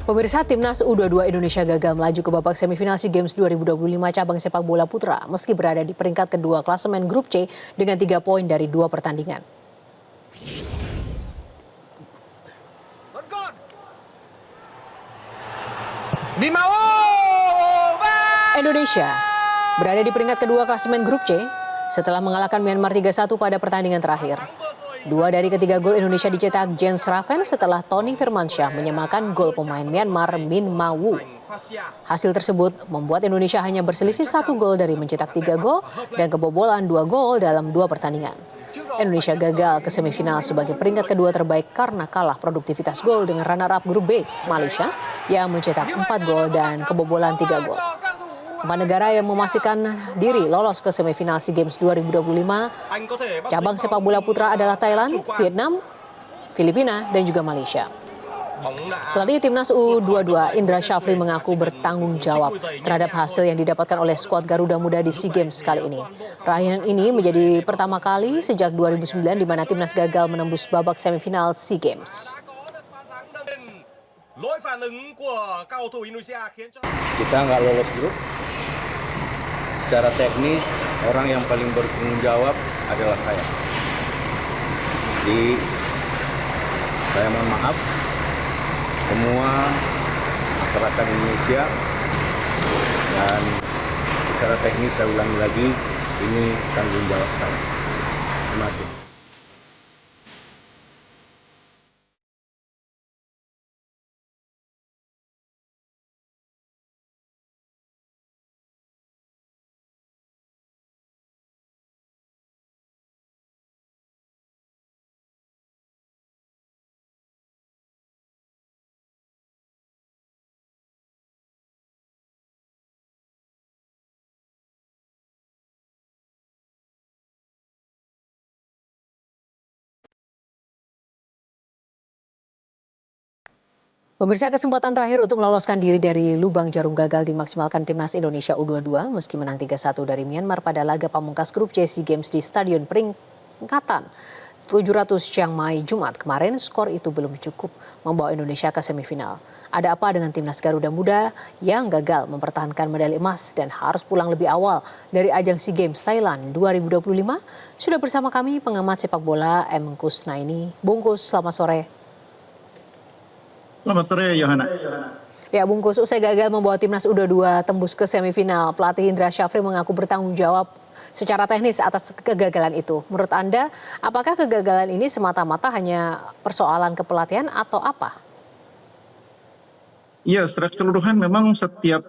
Pemirsa, Timnas U22 Indonesia gagal melaju ke babak semifinal SEA Games 2025 cabang sepak bola putra meski berada di peringkat kedua klasemen grup C dengan 3 poin dari 2 pertandingan. Indonesia berada di peringkat kedua klasemen grup C setelah mengalahkan Myanmar 3-1 pada pertandingan terakhir. 2 dari ketiga gol Indonesia dicetak Jens Raven setelah Tony Firmansyah menyamakan gol pemain Myanmar Min Mawu. Hasil tersebut membuat Indonesia hanya berselisih 1 gol dari mencetak 3 gol dan kebobolan 2 gol dalam 2 pertandingan. Indonesia gagal ke semifinal sebagai peringkat kedua terbaik karena kalah produktivitas gol dengan runner-up grup B, Malaysia, yang mencetak 4 gol dan kebobolan 3 gol. 4 negara yang memastikan diri lolos ke semifinal SEA Games 2025 cabang sepak bola putra adalah Thailand, Vietnam, Filipina, dan juga Malaysia. Pelatih Timnas U22 Indra Syafri mengaku bertanggung jawab terhadap hasil yang didapatkan oleh skuad Garuda Muda di SEA Games kali ini. Raihan ini menjadi pertama kali sejak 2009 di mana Timnas gagal menembus babak semifinal SEA Games. Kita nggak lolos grup. Secara teknis, orang yang paling bertanggung jawab adalah saya. Jadi, saya mohon maaf semua masyarakat Indonesia, dan secara teknis saya ulangi lagi, ini tanggung jawab saya. Terima kasih. Pemirsa, kesempatan terakhir untuk meloloskan diri dari lubang jarum gagal dimaksimalkan Timnas Indonesia U22 meski menang 3-1 dari Myanmar pada laga pamungkas grup C SEA Games di Stadion Peringkatan 700 Chiang Mai Jumat kemarin. Skor itu belum cukup membawa Indonesia ke semifinal. Ada apa dengan Timnas Garuda Muda yang gagal mempertahankan medali emas dan harus pulang lebih awal dari ajang SEA Games Thailand 2025? Sudah bersama kami pengamat sepak bola M. Kusnaini. Bungkus, selamat sore. Selamat sore, Yohana. Ya, Bungkus, usai gagal membawa Timnas U22 tembus ke semifinal, pelatih Indra Syafri mengaku bertanggung jawab secara teknis atas kegagalan itu. Menurut Anda, apakah kegagalan ini semata-mata hanya persoalan kepelatihan atau apa? Ya, secara keseluruhan memang setiap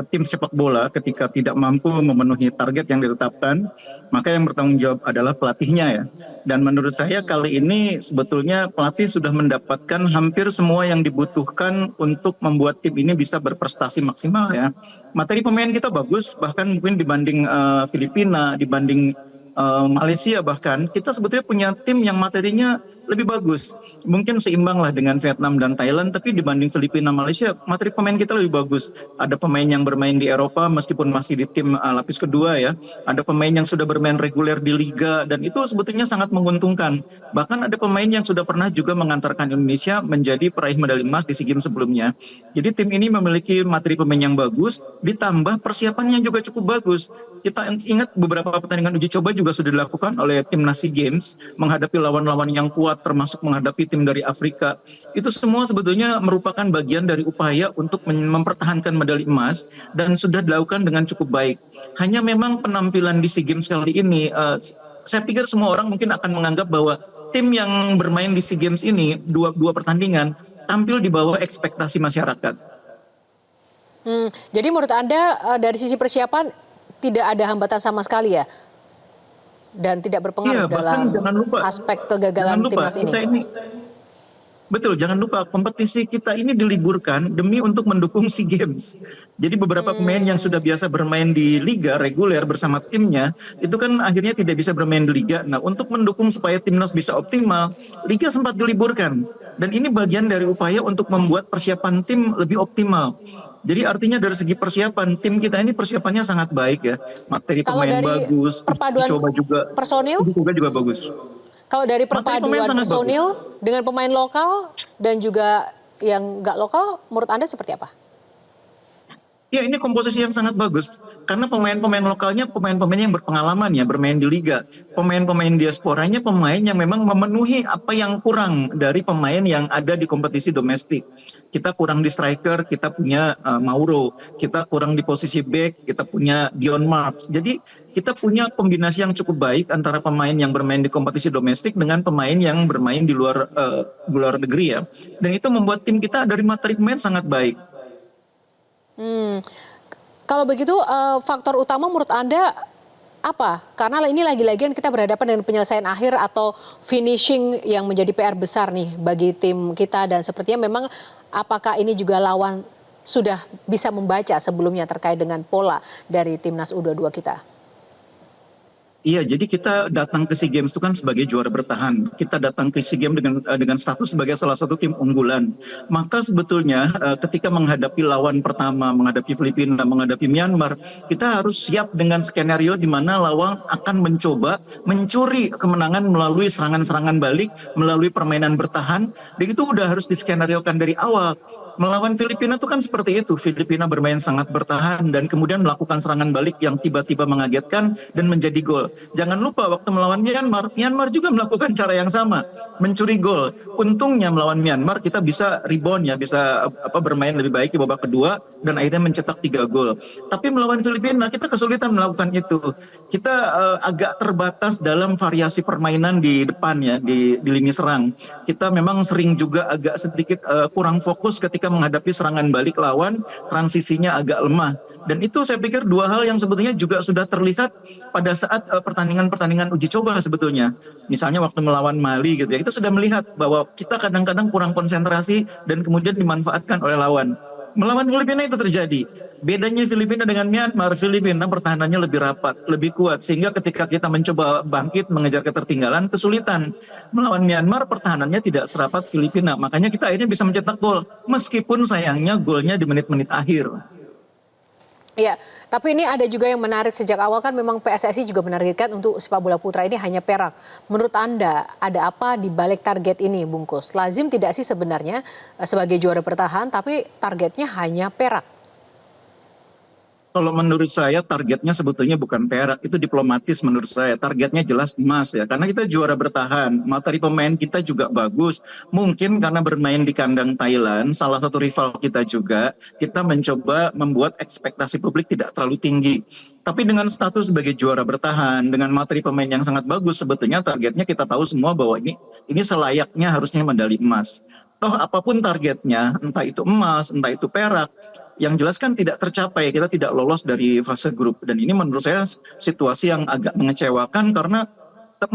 tim sepak bola ketika tidak mampu memenuhi target yang ditetapkan, maka yang bertanggung jawab adalah pelatihnya ya. Dan menurut saya kali ini sebetulnya pelatih sudah mendapatkan hampir semua yang dibutuhkan untuk membuat tim ini bisa berprestasi maksimal ya. Materi pemain kita bagus, bahkan mungkin dibanding Filipina, dibanding Malaysia bahkan, kita sebetulnya punya tim yang materinya lebih bagus. Mungkin seimbang lah dengan Vietnam dan Thailand, tapi dibanding Filipina, Malaysia, materi pemain kita lebih bagus. Ada pemain yang bermain di Eropa meskipun masih di tim lapis kedua ya. Ada pemain yang sudah bermain reguler di Liga dan itu sebetulnya sangat menguntungkan. Bahkan ada pemain yang sudah pernah juga mengantarkan Indonesia menjadi peraih medali emas di SEA Games sebelumnya. Jadi tim ini memiliki materi pemain yang bagus, ditambah persiapannya juga cukup bagus. Kita ingat beberapa pertandingan uji coba juga sudah dilakukan oleh timnas SEA Games menghadapi lawan-lawan yang kuat termasuk menghadapi tim dari Afrika. Itu semua sebetulnya merupakan bagian dari upaya untuk mempertahankan medali emas dan sudah dilakukan dengan cukup baik. Hanya memang penampilan di SEA Games kali ini, saya pikir semua orang mungkin akan menganggap bahwa tim yang bermain di SEA Games ini dua pertandingan tampil di bawah ekspektasi masyarakat. Jadi menurut Anda dari sisi persiapan tidak ada hambatan sama sekali ya? Dan tidak berpengaruh dalam aspek kegagalan timnas ini? Betul, jangan lupa kompetisi kita ini diliburkan demi untuk mendukung SEA Games. Jadi beberapa pemain yang sudah biasa bermain di liga reguler bersama timnya, itu kan akhirnya tidak bisa bermain di liga. Nah, untuk mendukung supaya timnas bisa optimal, liga sempat diliburkan. Dan ini bagian dari upaya untuk membuat persiapan tim lebih optimal. Jadi artinya dari segi persiapan, tim kita ini persiapannya sangat baik ya. Materi pemain bagus, dicoba juga, personil juga bagus. Kalau dari perpaduan personil dengan pemain lokal dan juga yang nggak lokal menurut Anda seperti apa? Ya, ini komposisi yang sangat bagus karena pemain-pemain lokalnya pemain-pemain yang berpengalaman ya bermain di liga. Pemain-pemain diasporanya pemain yang memang memenuhi apa yang kurang dari pemain yang ada di kompetisi domestik. Kita kurang di striker, kita punya Mauro, kita kurang di posisi back, kita punya Dion Marks. Jadi kita punya kombinasi yang cukup baik antara pemain yang bermain di kompetisi domestik dengan pemain yang bermain di luar negeri ya. Dan itu membuat tim kita dari materi pemain sangat baik. Hmm, Kalau begitu faktor utama menurut Anda apa? Karena ini lagi-lagian kita berhadapan dengan penyelesaian akhir atau finishing yang menjadi PR besar nih bagi tim kita dan sepertinya memang apakah ini juga lawan sudah bisa membaca sebelumnya terkait dengan pola dari timnas U22 kita? Iya, jadi kita datang ke SEA Games itu kan sebagai juara bertahan. Kita datang ke SEA Games dengan status sebagai salah satu tim unggulan. Maka sebetulnya ketika menghadapi lawan pertama, menghadapi Filipina, menghadapi Myanmar, kita harus siap dengan skenario di mana lawan akan mencoba mencuri kemenangan melalui serangan-serangan balik, melalui permainan bertahan. Dan itu udah harus diskenariokan dari awal. Melawan Filipina itu kan seperti itu. Filipina bermain sangat bertahan dan kemudian melakukan serangan balik yang tiba-tiba mengagetkan dan menjadi gol. Jangan lupa waktu melawan Myanmar, Myanmar juga melakukan cara yang sama, mencuri gol. Untungnya melawan Myanmar kita bisa rebound ya, bisa bermain lebih baik di babak kedua dan akhirnya mencetak 3 gol. Tapi melawan Filipina kita kesulitan melakukan itu. Kita agak terbatas dalam variasi permainan di depan ya, di lini serang. Kita memang sering juga agak sedikit kurang fokus ketika menghadapi serangan balik lawan, transisinya agak lemah. Dan itu saya pikir dua hal yang sebetulnya juga sudah terlihat pada saat pertandingan-pertandingan uji coba sebetulnya. Misalnya waktu melawan Mali gitu ya, kita sudah melihat bahwa kita kadang-kadang kurang konsentrasi dan kemudian dimanfaatkan oleh lawan. Melawan Filipina itu terjadi. Bedanya Filipina dengan Myanmar, Filipina pertahanannya lebih rapat, lebih kuat. Sehingga ketika kita mencoba bangkit, mengejar ketertinggalan, kesulitan. Melawan Myanmar, pertahanannya tidak serapat Filipina. Makanya kita akhirnya bisa mencetak gol. Meskipun sayangnya golnya di menit-menit akhir. Iya, tapi ini ada juga yang menarik sejak awal kan memang PSSI juga menargetkan untuk sepak bola putra ini hanya perak. Menurut Anda ada apa di balik target ini, Bungkus? Lazim tidak sih sebenarnya sebagai juara bertahan tapi targetnya hanya perak? Kalau menurut saya targetnya sebetulnya bukan perak, itu diplomatis menurut saya. Targetnya jelas emas ya, karena kita juara bertahan. Materi pemain kita juga bagus. Mungkin karena bermain di kandang Thailand, salah satu rival kita juga, kita mencoba membuat ekspektasi publik tidak terlalu tinggi. Tapi dengan status sebagai juara bertahan, dengan materi pemain yang sangat bagus, sebetulnya targetnya kita tahu semua bahwa ini selayaknya harusnya medali emas. Toh apapun targetnya, entah itu emas, entah itu perak, yang jelas kan tidak tercapai, kita tidak lolos dari fase grup. Dan ini menurut saya situasi yang agak mengecewakan karena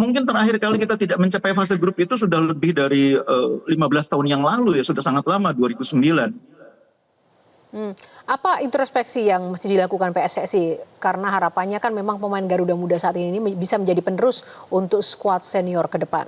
mungkin terakhir kali kita tidak mencapai fase grup itu sudah lebih dari 15 tahun yang lalu ya, sudah sangat lama, 2009. Apa introspeksi yang mesti dilakukan PSSI? Karena harapannya kan memang pemain Garuda Muda saat ini bisa menjadi penerus untuk skuad senior ke depan.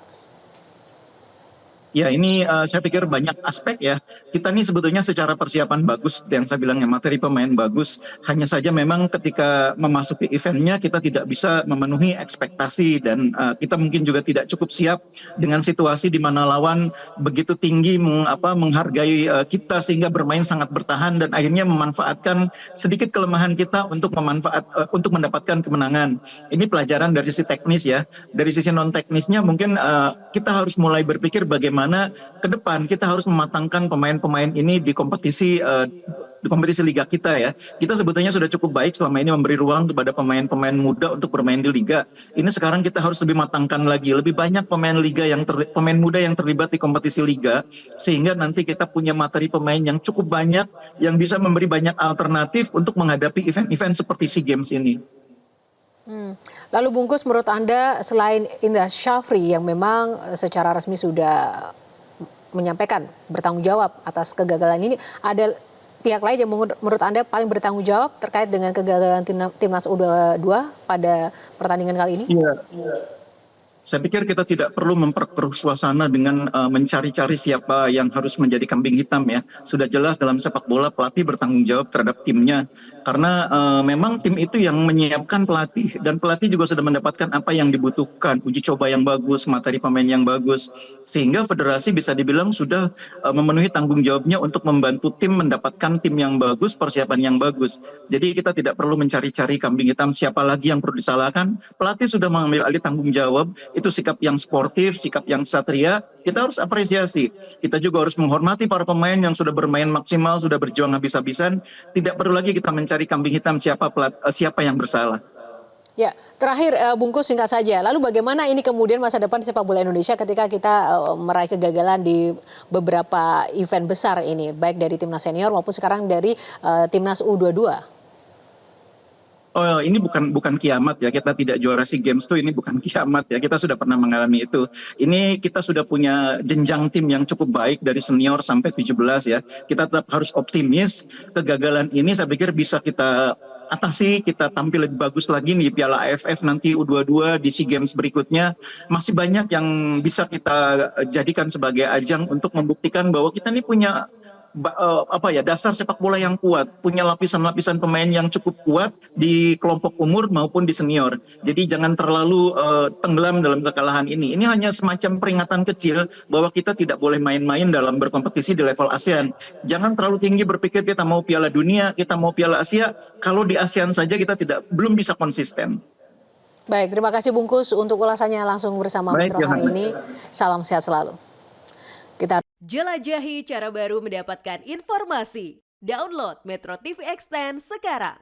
Ya, ini saya pikir banyak aspek ya. Kita nih sebetulnya secara persiapan bagus, seperti yang saya bilang ya, materi pemain bagus. Hanya saja memang ketika memasuki eventnya kita tidak bisa memenuhi ekspektasi dan kita mungkin juga tidak cukup siap dengan situasi di mana lawan begitu tinggi menghargai kita sehingga bermain sangat bertahan dan akhirnya memanfaatkan sedikit kelemahan kita untuk mendapatkan kemenangan. Ini pelajaran dari sisi teknis ya. Dari sisi non teknisnya mungkin kita harus mulai berpikir bagaimana ke depan kita harus mematangkan pemain-pemain ini di kompetisi liga kita ya. Kita sebetulnya sudah cukup baik selama ini memberi ruang kepada pemain-pemain muda untuk bermain di liga. Ini sekarang kita harus lebih matangkan lagi, lebih banyak pemain muda yang terlibat di kompetisi liga sehingga nanti kita punya materi pemain yang cukup banyak yang bisa memberi banyak alternatif untuk menghadapi event-event seperti SEA Games ini. Lalu Bungkus, menurut Anda selain Indra Syafri yang memang secara resmi sudah menyampaikan bertanggung jawab atas kegagalan ini, ada pihak lain yang menurut Anda paling bertanggung jawab terkait dengan kegagalan timnas U22 pada pertandingan kali ini? Iya. Saya pikir kita tidak perlu memperkeruh suasana dengan mencari-cari siapa yang harus menjadi kambing hitam ya. Sudah jelas dalam sepak bola pelatih bertanggung jawab terhadap timnya. Karena memang tim itu yang menyiapkan pelatih. Dan pelatih juga sudah mendapatkan apa yang dibutuhkan. Uji coba yang bagus, materi pemain yang bagus. Sehingga federasi bisa dibilang sudah memenuhi tanggung jawabnya untuk membantu tim mendapatkan tim yang bagus, persiapan yang bagus. Jadi kita tidak perlu mencari-cari kambing hitam siapa lagi yang perlu disalahkan. Pelatih sudah mengambil alih tanggung jawab, itu sikap yang sportif, sikap yang satria, kita harus apresiasi. Kita juga harus menghormati para pemain yang sudah bermain maksimal, sudah berjuang habis-habisan. Tidak perlu lagi kita mencari kambing hitam siapa yang bersalah. Ya, terakhir Bungkus singkat saja. Lalu bagaimana ini kemudian masa depan sepak bola Indonesia ketika kita meraih kegagalan di beberapa event besar ini, baik dari timnas senior maupun sekarang dari timnas U22? Oh, ini bukan kiamat ya. Kita tidak juara SEA Games tuh ini bukan kiamat ya. Kita sudah pernah mengalami itu. Ini kita sudah punya jenjang tim yang cukup baik dari senior sampai 17 ya. Kita tetap harus optimis. Kegagalan ini saya pikir bisa kita atasi, kita tampil lebih bagus lagi di Piala AFF nanti U22 di SEA Games berikutnya. Masih banyak yang bisa kita jadikan sebagai ajang untuk membuktikan bahwa kita ini punya dasar sepak bola yang kuat, punya lapisan-lapisan pemain yang cukup kuat di kelompok umur maupun di senior. Jadi jangan terlalu tenggelam dalam kekalahan ini. Ini hanya semacam peringatan kecil bahwa kita tidak boleh main-main dalam berkompetisi di level ASEAN. Jangan terlalu tinggi berpikir kita mau Piala Dunia, kita mau Piala Asia. Kalau di ASEAN saja kita belum bisa konsisten. Baik, terima kasih Bungkus untuk ulasannya langsung bersama Metro hari ini. Salam sehat selalu. Kita jelajahi cara baru mendapatkan informasi. Download Metro TV Extend sekarang.